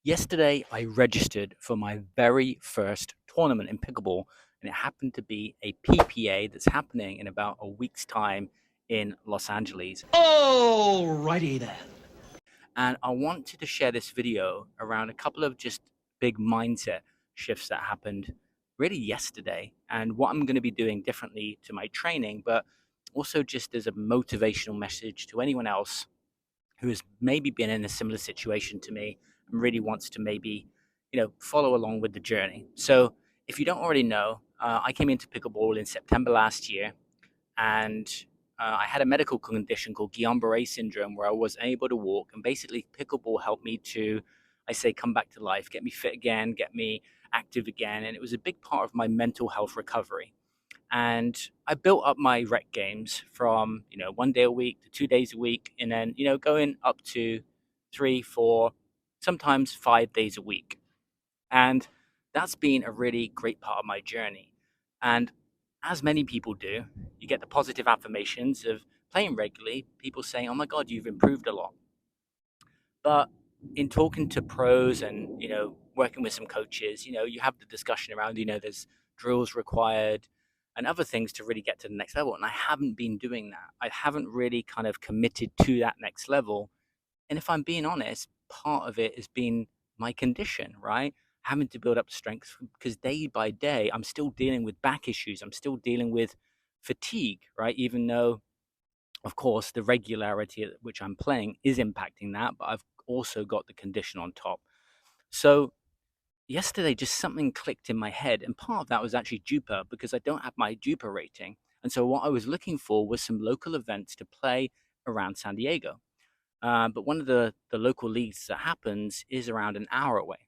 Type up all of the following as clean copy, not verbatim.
Yesterday, I registered for my very first tournament in pickleball, and it happened to be a PPA that's happening in about a week's time in Los Angeles. Alrighty then. And I wanted to share this video around a couple of just big mindset shifts that happened really yesterday, and what I'm going to be doing differently to my training, but also just as a motivational message to anyone else who has maybe been in a similar situation to me and really wants to maybe, follow along with the journey. So, if you don't already know, I came into pickleball in September last year, and I had a medical condition called Guillain-Barré syndrome, where I wasn't able to walk, and basically pickleball helped me to, I say, come back to life, get me fit again, get me active again, and it was a big part of my mental health recovery. And I built up my rec games from, 1 day a week to 2 days a week, and then, going up to 3, 4, sometimes 5 days a week. And that's been a really great part of my journey. And as many people do, you get the positive affirmations of playing regularly, people saying, "Oh my God, you've improved a lot." But in talking to pros and, working with some coaches, you have the discussion around, there's drills required and other things to really get to the next level. And I haven't been doing that. I haven't really kind of committed to that next level. And if I'm being honest, part of it has been my condition, right? Having to build up strength because day by day, I'm still dealing with back issues. I'm still dealing with fatigue, right? Even though, of course, the regularity at which I'm playing is impacting that, but I've also got the condition on top. So yesterday, just something clicked in my head, and part of that was actually Jupa because I don't have my Jupa rating. And so what I was looking for was some local events to play around San Diego. But one of the local leagues that happens is around an hour away.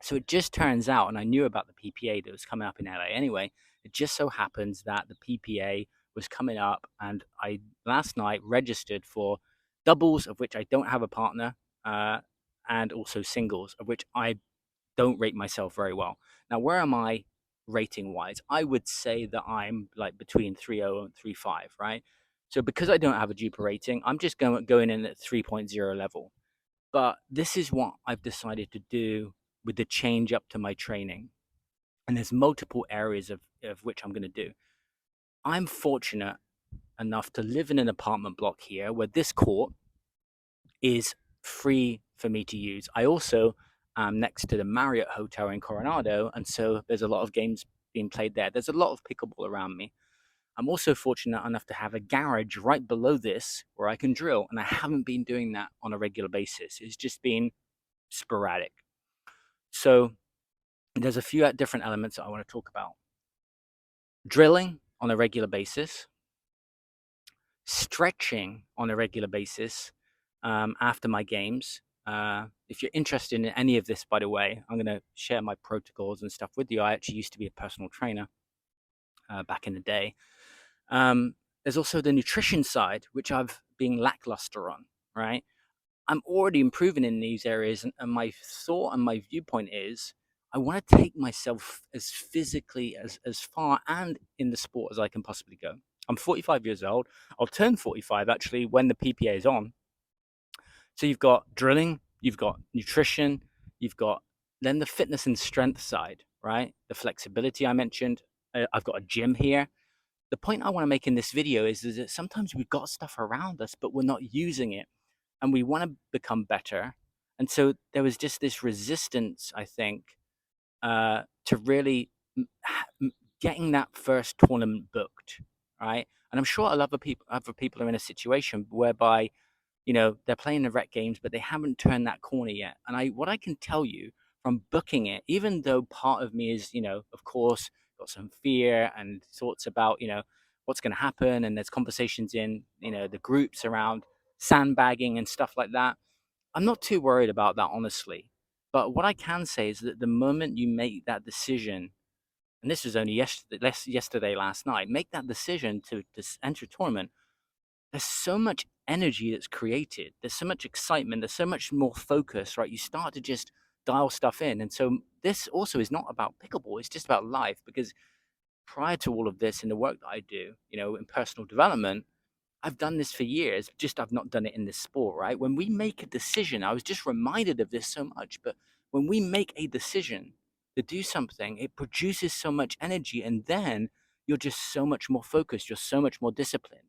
So it just turns out, and I knew about the PPA that was coming up in LA anyway. It just so happens that the PPA was coming up, and I last night registered for doubles, of which I don't have a partner, and also singles, of which I don't rate myself very well. Now, where am I rating wise? I would say that I'm like between 3.0 and 3.5, right? So because I don't have a Jupiter rating, I'm just going in at 3.0 level. But this is what I've decided to do with the change up to my training. And there's multiple areas of which I'm going to do. I'm fortunate enough to live in an apartment block here where this court is free for me to use. I also am next to the Marriott Hotel in Coronado, and so there's a lot of games being played there. There's a lot of pickleball around me. I'm also fortunate enough to have a garage right below this where I can drill, and I haven't been doing that on a regular basis. It's just been sporadic. So there's a few different elements that I want to talk about. Drilling on a regular basis, stretching on a regular basis after my games. If you're interested in any of this, by the way, I'm going to share my protocols and stuff with you. I actually used to be a personal trainer back in the day. There's also the nutrition side, which I've been lackluster on, right? I'm already improving in these areas, and my thought and my viewpoint is I want to take myself as physically as far and in the sport as I can possibly go. I'm 45 years old. I'll turn 45 actually when the PPA is on. So you've got drilling, you've got nutrition, you've got then the fitness and strength side, right? The flexibility I mentioned. I've got a gym here. The point I want to make in this video is that sometimes we've got stuff around us, but we're not using it, and we want to become better. And so there was just this resistance, I think, to really getting that first tournament booked, right? And I'm sure other people are in a situation whereby they're playing the rec games, but they haven't turned that corner yet. And what I can tell you from booking it, even though part of me is, of course, got some fear and thoughts about, what's going to happen. And there's conversations in, the groups around sandbagging and stuff like that. I'm not too worried about that, honestly. But what I can say is that the moment you make that decision, and this was only yesterday, last night, make that decision to enter a tournament, there's so much energy that's created. There's so much excitement. There's so much more focus, right? You start to just dial stuff in. And so this also is not about pickleball. It's just about life, because prior to all of this in the work that I do, in personal development, I've done this for years, just I've not done it in this sport, right? When we make a decision, I was just reminded of this so much, but when we make a decision to do something, it produces so much energy, and then you're just so much more focused, you're so much more disciplined.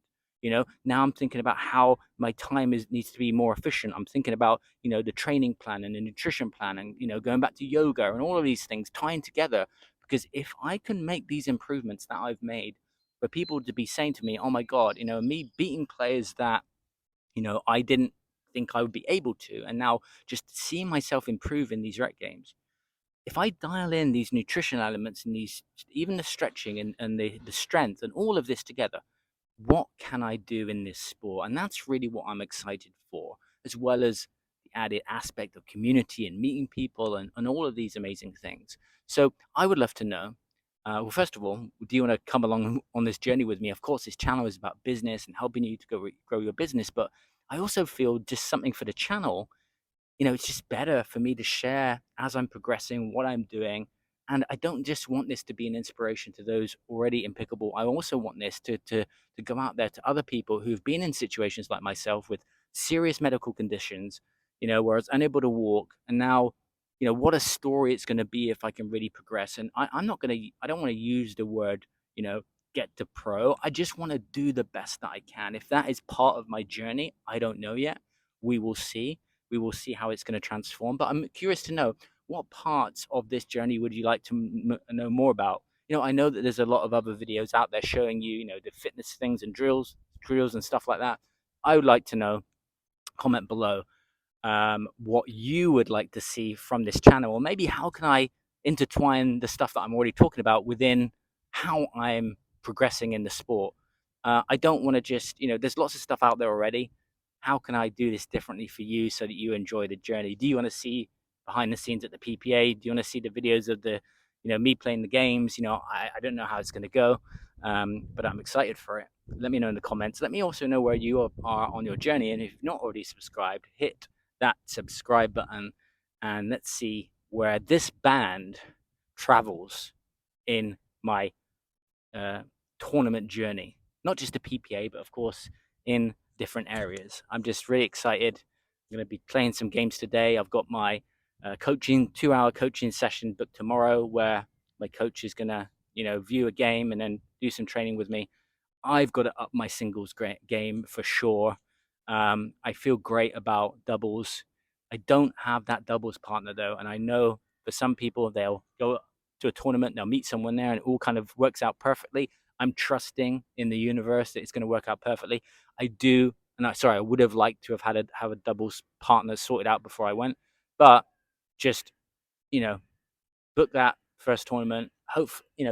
Now I'm thinking about how my time needs to be more efficient. I'm thinking about, the training plan and the nutrition plan and, going back to yoga and all of these things tying together. Because if I can make these improvements that I've made for people to be saying to me, oh my God, me beating players that, I didn't think I would be able to, and now just seeing myself improve in these rec games. If I dial in these nutrition elements and these, even the stretching and the strength and all of this together, what can I do in this sport? And that's really what I'm excited for, as well as the added aspect of community and meeting people and all of these amazing things. So I would love to know. Well, first of all, do you want to come along on this journey with me? Of course, this channel is about business and helping you to grow your business, but I also feel just something for the channel, it's just better for me to share as I'm progressing what I'm doing. And I don't just want this to be an inspiration to those already in pickleball. I also want this to go out there to other people who've been in situations like myself with serious medical conditions, where I was unable to walk. And now, what a story it's going to be if I can really progress. And I don't want to use the word, you know, get to pro. I just want to do the best that I can. If that is part of my journey, I don't know yet. We will see. We will see how it's going to transform. But I'm curious to know, what parts of this journey would you like to know more about? I know that there's a lot of other videos out there showing you, the fitness things and drills and stuff like that. I would like to know. Comment below what you would like to see from this channel, or maybe how can I intertwine the stuff that I'm already talking about within how I'm progressing in the sport. I don't want to just, there's lots of stuff out there already. How can I do this differently for you so that you enjoy the journey? Do you want to see behind the scenes at the PPA? Do you want to see the videos of the, me playing the games? I don't know how it's going to go, but I'm excited for it. Let me know in the comments. Let me also know where you are on your journey. And if you've not already subscribed, hit that subscribe button, and let's see where this band travels in my uh, tournament journey. Not just the PPA, but of course in different areas. I'm just really excited. I'm going to be playing some games today. I've got my 2-hour coaching session booked tomorrow, where my coach is going to, view a game and then do some training with me. I've got to up my singles game for sure. I feel great about doubles. I don't have that doubles partner though, and I know for some people they'll go to a tournament, they'll meet someone there, and it all kind of works out perfectly. I'm trusting in the universe that it's going to work out perfectly. I do, and I would have liked to have a doubles partner sorted out before I went, but just you know book that first tournament. Hope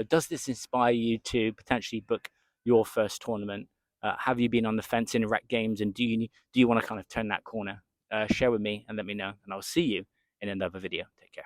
does this inspire you to potentially book your first tournament? Have you been on the fence in rec games, and do you want to kind of turn that corner? Share with me and let me know, and I'll see you in another video. Take care.